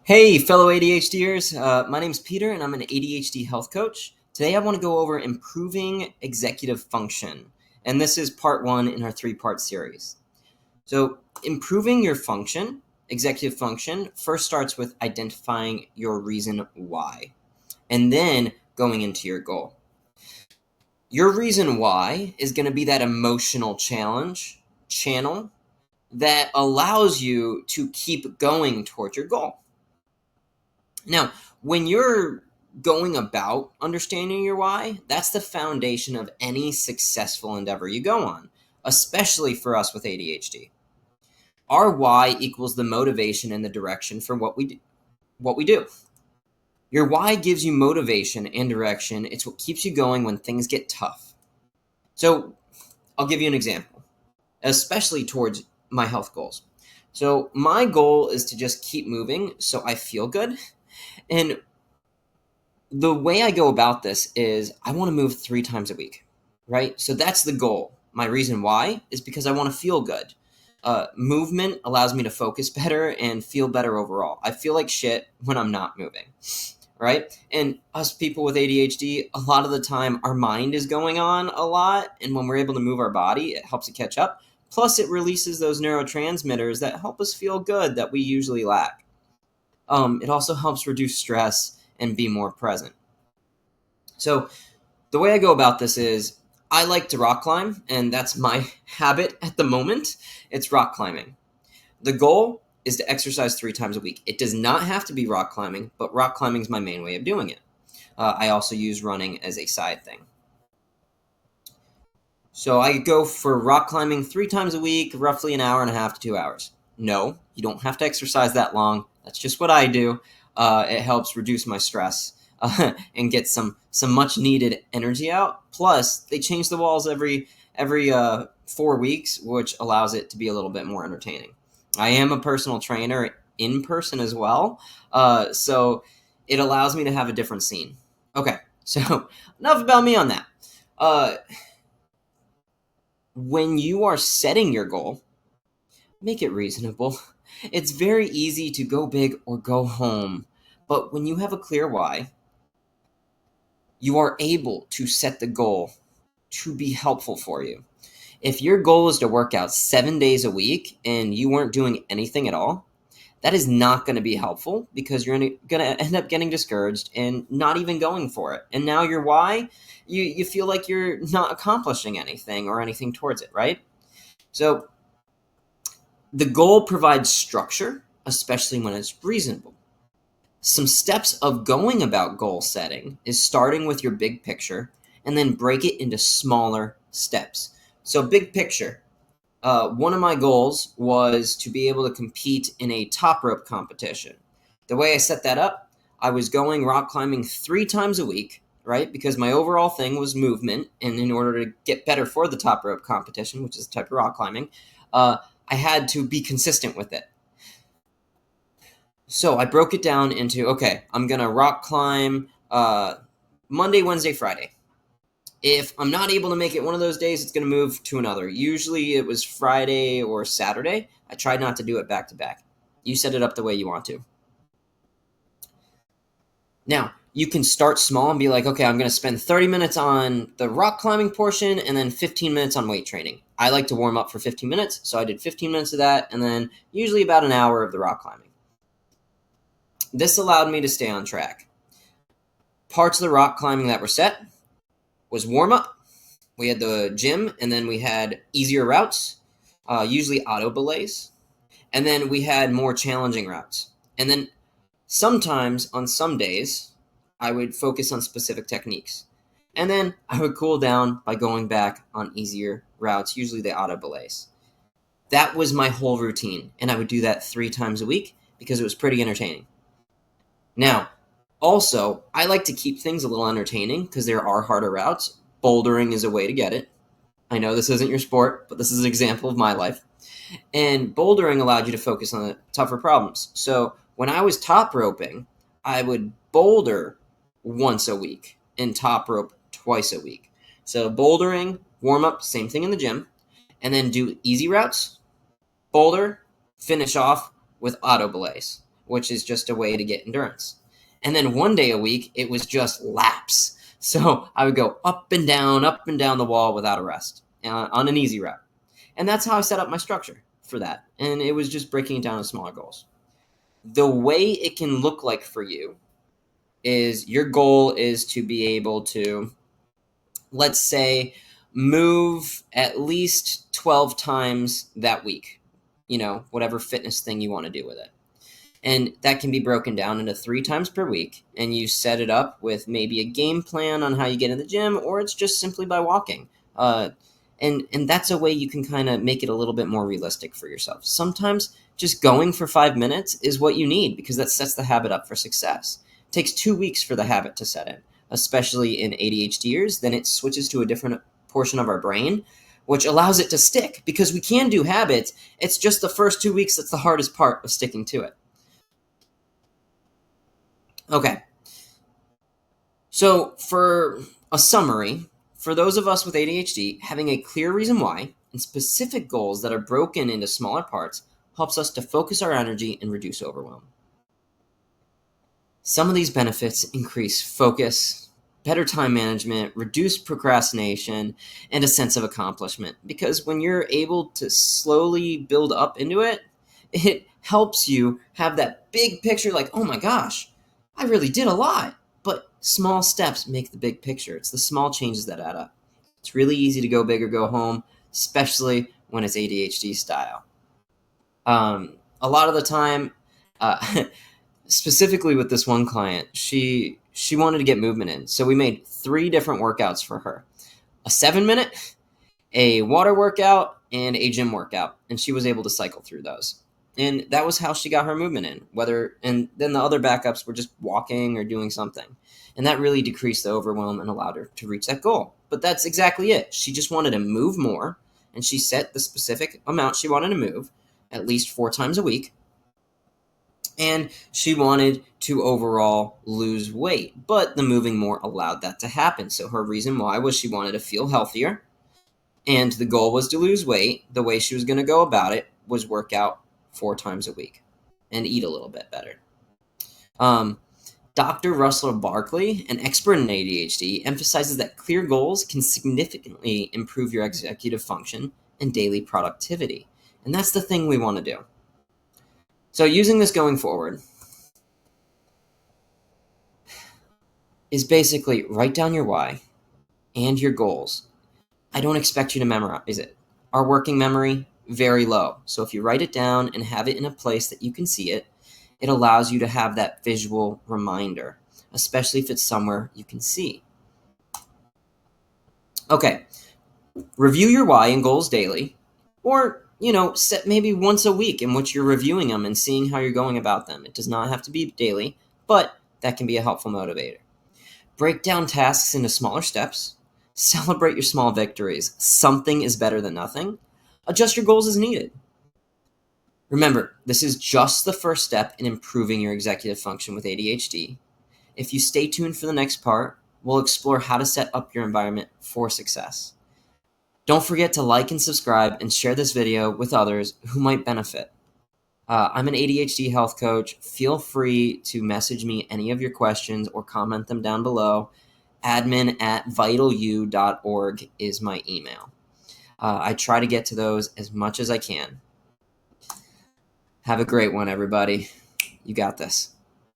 Hey, fellow ADHDers. My name's Peter, and I'm an ADHD health coach. Today, I want to go over improving executive function, and this is part one in our three-part series. So, improving your function, executive function, first starts with identifying your reason why, and then going into your goal. Your reason why is going to be that emotional channel that allows you to keep going towards your goal. Now, when you're going about understanding your why, that's the foundation of any successful endeavor you go on, especially for us with ADHD. Our why equals the motivation and the direction for what we do. Your why gives you motivation and direction. It's what keeps you going when things get tough. So, I'll give you an example, especially towards my health goals. So, my goal is to just keep moving so I feel good. And the way I go about this is I want to move 3 times a week, right? So that's the goal. My reason why is because I want to feel good. Movement allows me to focus better and feel better overall. I feel like shit when I'm not moving, right? And us people with ADHD, a lot of the time our mind is going on a lot. And when we're able to move our body, it helps it catch up. Plus, it releases those neurotransmitters that help us feel good that we usually lack. It also helps reduce stress and be more present. So the way I go about this is I like to rock climb, and that's my habit at the moment. It's rock climbing. The goal is to exercise 3 times a week. It does not have to be rock climbing, but rock climbing is my main way of doing it. I also use running as a side thing. So I go for rock climbing 3 times a week, roughly an hour and a half to 2 hours. No, you don't have to exercise that long. That's just what I do. It helps reduce my stress and get some much needed energy out. Plus, they change the walls every 4 weeks, which allows it to be a little bit more entertaining. I am a personal trainer in person as well, so it allows me to have a different scene. Okay, so enough about me on that. When you are setting your goal, make it reasonable. It's very easy to go big or go home, but when you have a clear why, you are able to set the goal to be helpful for you. If your goal is to work out 7 days a week and you weren't doing anything at all, that is not going to be helpful because you're going to end up getting discouraged and not even going for it. And now your why, you feel like you're not accomplishing anything or anything towards it, right? So the goal provides structure, especially when it's reasonable. Some steps of going about goal setting is starting with your big picture and then break it into smaller steps. So big picture, one of my goals was to be able to compete in a top rope competition. The way I set that up, I was going rock climbing 3 times a week, right? Because my overall thing was movement. And in order to get better for the top rope competition, which is a type of rock climbing, I had to be consistent with it. So I broke it down into, okay, I'm going to rock climb Monday, Wednesday, Friday. If I'm not able to make it one of those days, it's going to move to another. Usually it was Friday or Saturday. I tried not to do it back to back. You set it up the way you want to. Now, you can start small and be like, okay, I'm going to spend 30 minutes on the rock climbing portion and then 15 minutes on weight training. I like to warm up for 15 minutes, so I did 15 minutes of that and then usually about an hour of the rock climbing. This allowed me to stay on track. Parts of the rock climbing that were set was warm up. We had the gym, and then we had easier routes, usually auto belays. And then we had more challenging routes. And then sometimes, on some days, I would focus on specific techniques. And then I would cool down by going back on easier routes, usually the auto belays. That was my whole routine, and I would do that 3 times a week because it was pretty entertaining. Now, also, I like to keep things a little entertaining because there are harder routes. Bouldering is a way to get it. I know this isn't your sport, but this is an example of my life. And bouldering allowed you to focus on the tougher problems. So when I was top roping, I would boulder once a week and top rope twice a week. So bouldering, warm up, same thing in the gym, and then do easy routes, boulder, finish off with auto belays. which is just a way to get endurance. And then 1 day a week, it was just laps. So I would go up and down the wall without a rest on an easy rep. And that's how I set up my structure for that. And it was just breaking it down to smaller goals. The way it can look like for you is your goal is to be able to, let's say, move at least 12 times that week, whatever fitness thing you want to do with it. And that can be broken down into 3 times per week. And you set it up with maybe a game plan on how you get in the gym, or it's just simply by walking. And that's a way you can kind of make it a little bit more realistic for yourself. Sometimes just going for 5 minutes is what you need, because that sets the habit up for success. It takes 2 weeks for the habit to set in, especially in ADHDers. Then it switches to a different portion of our brain, which allows it to stick, because we can do habits. It's just the first 2 weeks that's the hardest part of sticking to it. Okay. So for a summary, for those of us with ADHD, having a clear reason why and specific goals that are broken into smaller parts helps us to focus our energy and reduce overwhelm. Some of these benefits increase focus, better time management, reduce procrastination, and a sense of accomplishment. Because when you're able to slowly build up into it, it helps you have that big picture like, oh my gosh, I really did a lot. But small steps make the big picture. It's the small changes that add up. It's really easy to go big or go home, especially when it's ADHD style. A lot of the time, specifically with this one client, she wanted to get movement in. So we made 3 different workouts for her. A 7-minute, a water workout, and a gym workout. And she was able to cycle through those. And that was how she got her movement in. And then the other backups were just walking or doing something. And that really decreased the overwhelm and allowed her to reach that goal. But that's exactly it. She just wanted to move more, and she set the specific amount she wanted to move, at least 4 times a week. And she wanted to overall lose weight, but the moving more allowed that to happen. So her reason why was she wanted to feel healthier, and the goal was to lose weight. The way she was going to go about it was work out 4 times a week and eat a little bit better. Dr. Russell Barkley, an expert in ADHD, emphasizes that clear goals can significantly improve your executive function and daily productivity. And that's the thing we want to do. So using this going forward is basically write down your why and your goals. I don't expect you to memorize it. Our working memory, very low. So if you write it down and have it in a place that you can see it, it allows you to have that visual reminder, especially if it's somewhere you can see. Okay, review your why and goals daily, or, set maybe once a week in which you're reviewing them and seeing how you're going about them. It does not have to be daily, but that can be a helpful motivator. Break down tasks into smaller steps. Celebrate your small victories. Something is better than nothing. Adjust your goals as needed. Remember, this is just the first step in improving your executive function with ADHD. If you stay tuned for the next part, we'll explore how to set up your environment for success. Don't forget to like and subscribe and share this video with others who might benefit. I'm an ADHD health coach. Feel free to message me any of your questions or comment them down below. admin@vitalu.org is my email. I try to get to those as much as I can. Have a great one, everybody. You got this.